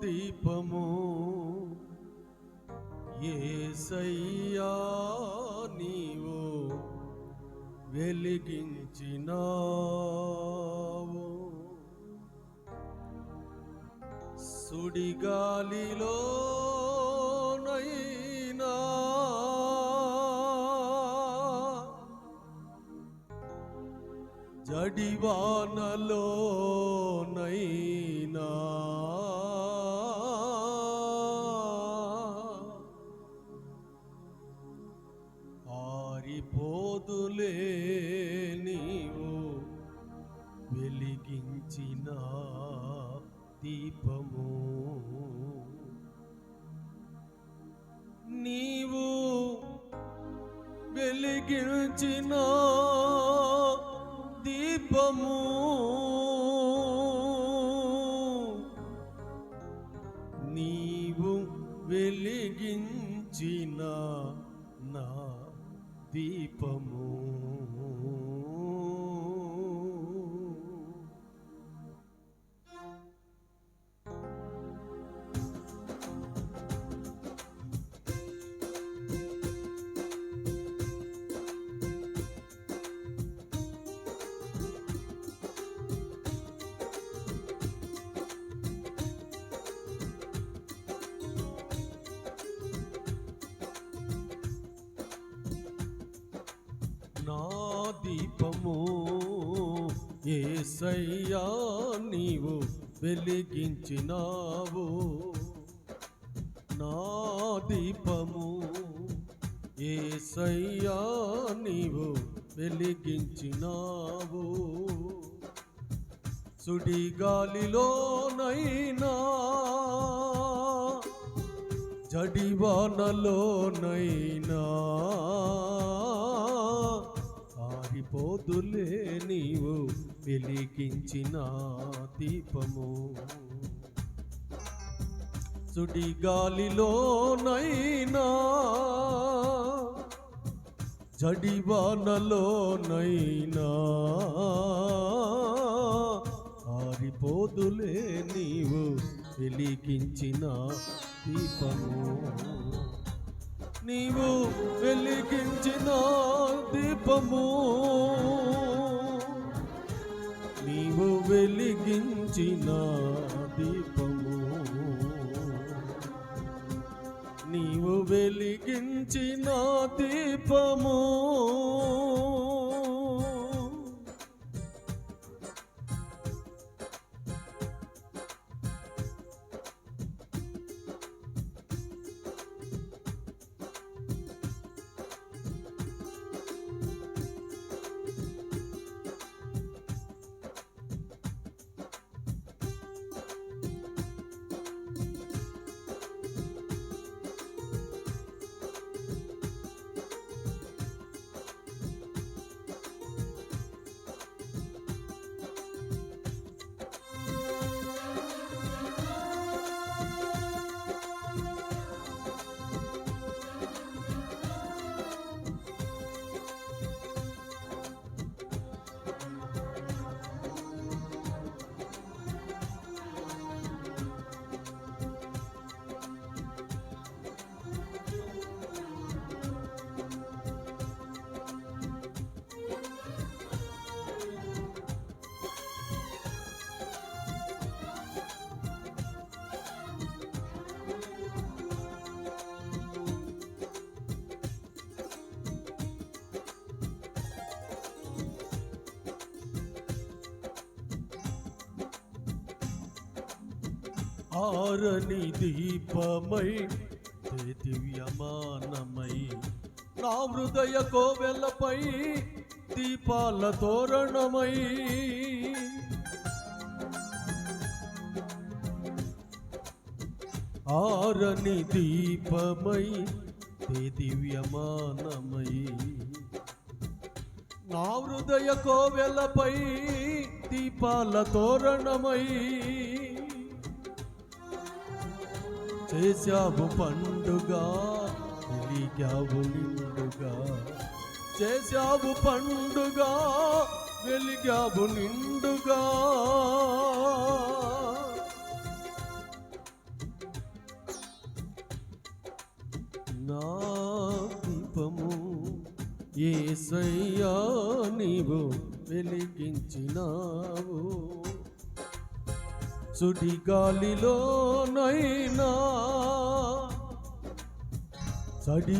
దీపము యేసయ్యా నీవు వెలిగించినావు. సుడిగాలిలోనైనా జడివానలోనైనా ఆరిపోదులే నీవు వెలిగించిన దీపము. నీవు వెలిగించిన దీపము నీవు వెలిగించిన నా దీపము. నా దీపము యేసయ్యా నీవు వెలిగించినావు. నా దీపము యేసయ్యా నీవు వెలిగించినావు. సుడిగాలిలోనైనా జడివానలోనైనా ఆరిపోదులే నీవు వెలిగించిన దీపము. సుడిగాలిలోనైనా జడివానలోనైనా ఆరిపోదులే నీవు వెలిగించిన దీపము. నీవు వెలిగించిన దీపము నీవు వెలిగించిన దీపము నీవు వెలిగించిన దీపము. ఆరని దీపమై దివ్యమానమై నా హృదయ కోవెలపై దీపాల తోరణమై ఆరని దీపమై దివ్యమానమై నా హృదయ కోవెలపై దీపాల తోరణమై చేశావు పండుగ వెలిగావు నిండుగా. చేశావు పండుగ వెలిగావు నిండుగా. యేసయ్యా నీవు వెలిగించినావు, సుడిగాలిలోనైనా చడివానలోనైనా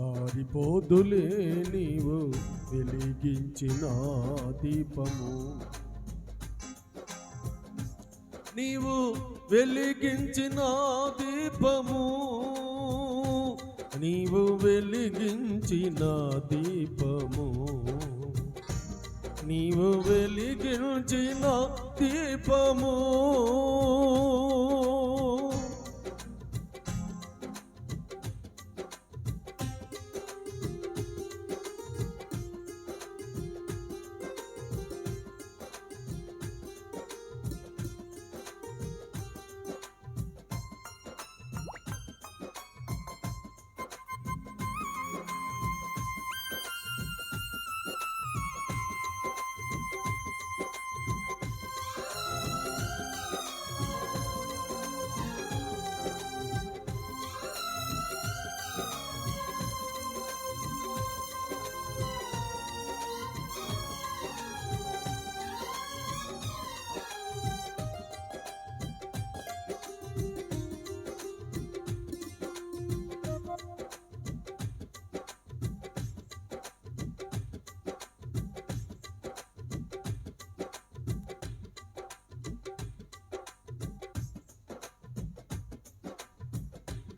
ఆరిపోదులే నీవు వెలిగించిన దీపము, నీవు వెలిగించిన దీపము, నీవు వెలిగించిన దీపము, నీవు వెలిగించిన దీపము.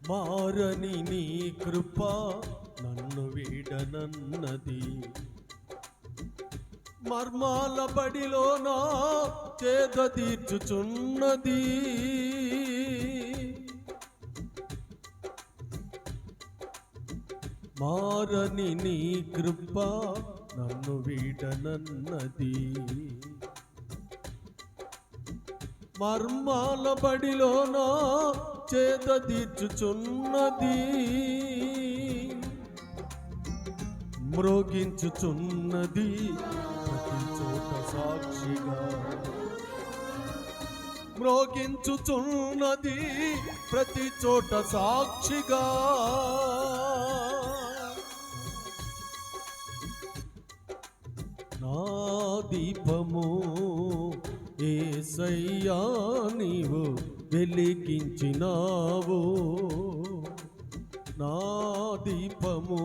మారని నీ కృప నన్ను వీడనన్నది, మర్మాల బడిలోన చేద తీర్చుచున్నది, మారని నీ కృప నన్ను వీడనన్నది, మర్మాల బడిలోన చేత తీర్చుచున్నది, మ్రోగించుచున్నది ప్రతి చోట సాక్షిగా, మ్రోగించుచున్నది ప్రతి చోట సాక్షిగా, నా దీపము యేసయ్యా నీవు వెలిగించినావు, నా దీపము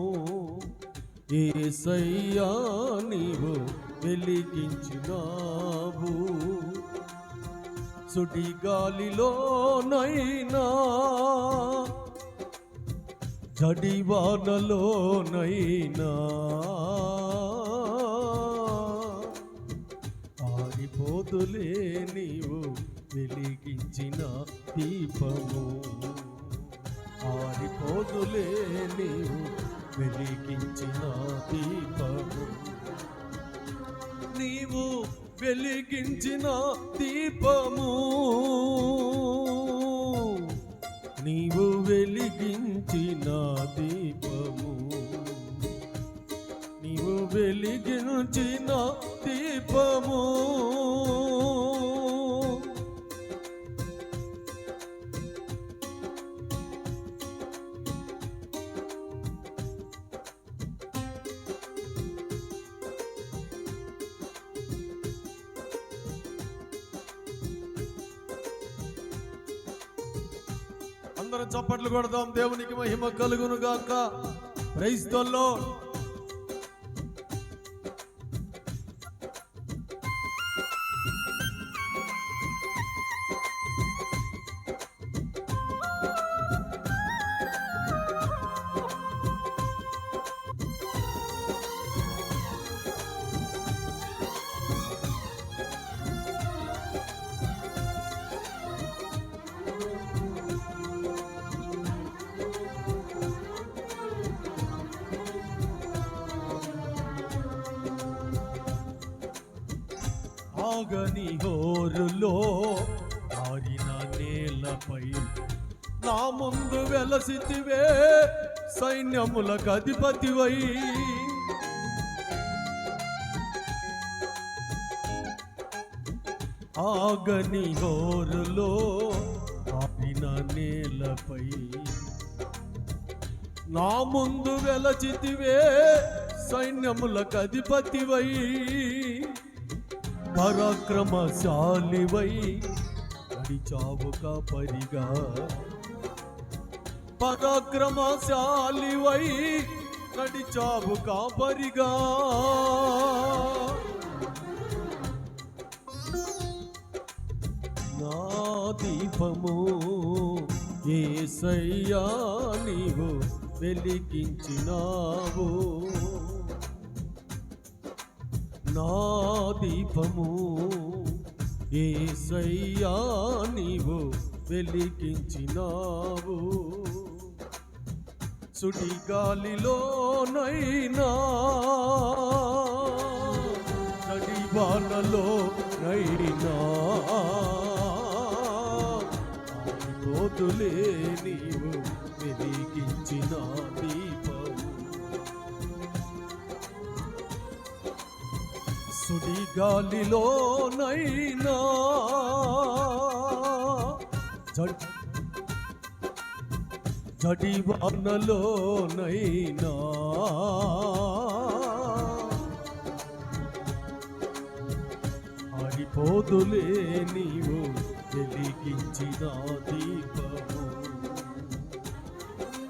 యేసయ్యా నీవు వెలిగించినావు, సుడిగాలిలోనైనా జడివానలోనైనా ఆరిపోదులే నీవు వెలిగించిన దీపము, ఆరిపోదులే నీవు వెలిగించిన దీపము, నీవు వెలిగించిన దీపము, నీవు వెలిగించిన దీపము, నీవు వెలిగించిన దీపము. అందరం చప్పట్లు కొడదాం, దేవునికి మహిమ కలుగును గాక. Praise the lord. ఆగని హోరులో ఆరిన నేలపై నా ముందు వెలసితివే సైన్యములకు అధిపతివై, ఆగని హోరులో ఆరిన నేలపై నా ముందు వెలచితివే సైన్యములకు అధిపతివై పరాక్రమశాలివై నడిచావు కాపరిగా పరాక్రమశాలివై నడిచావు కాపరిగా నా దీపము యేసయ్యా నీవు వెలిగించినావు నా దీపము యేసయ్యా నీవు వెలిగించినావు సుడిగాలిలోనైనా నడివానలోనైనా పోతులే నీవు వెలిగించిన దీపము సుడిగాలిలోనైనా జడివానలోనైనా ఆడిపోదులే నీవు వెలిగించిన దీపము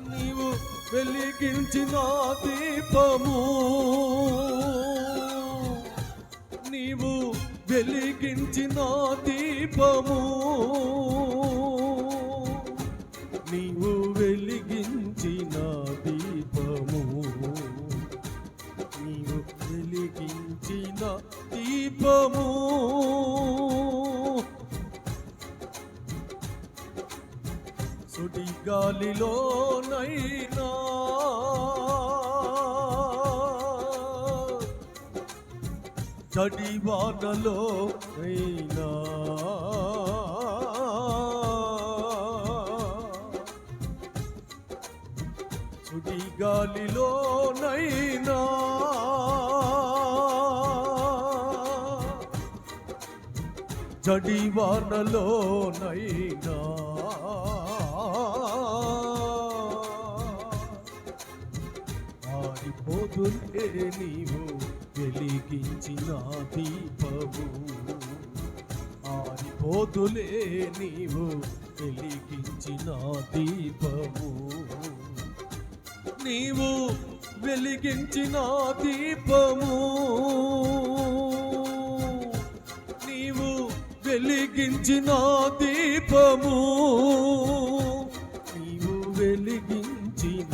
నీవు వెలిగించిన దీపము నీవు వెలిగించిన దీపము నీవు వెలిగించిన దీపము నీవు వెలిగించిన దీపము సుడిగాలిలోనైనా జడివానలోనైనా సుడిగాలిలోనైనా జడివానలోనైనా ఆరిపోదులే నీవు వెలిగించిన దీపము ఆరిపోదులే నీవు వెలిగించిన దీపము నీవు వెలిగించిన దీపము నీవు వెలిగించిన దీపము నీవు వెలిగించిన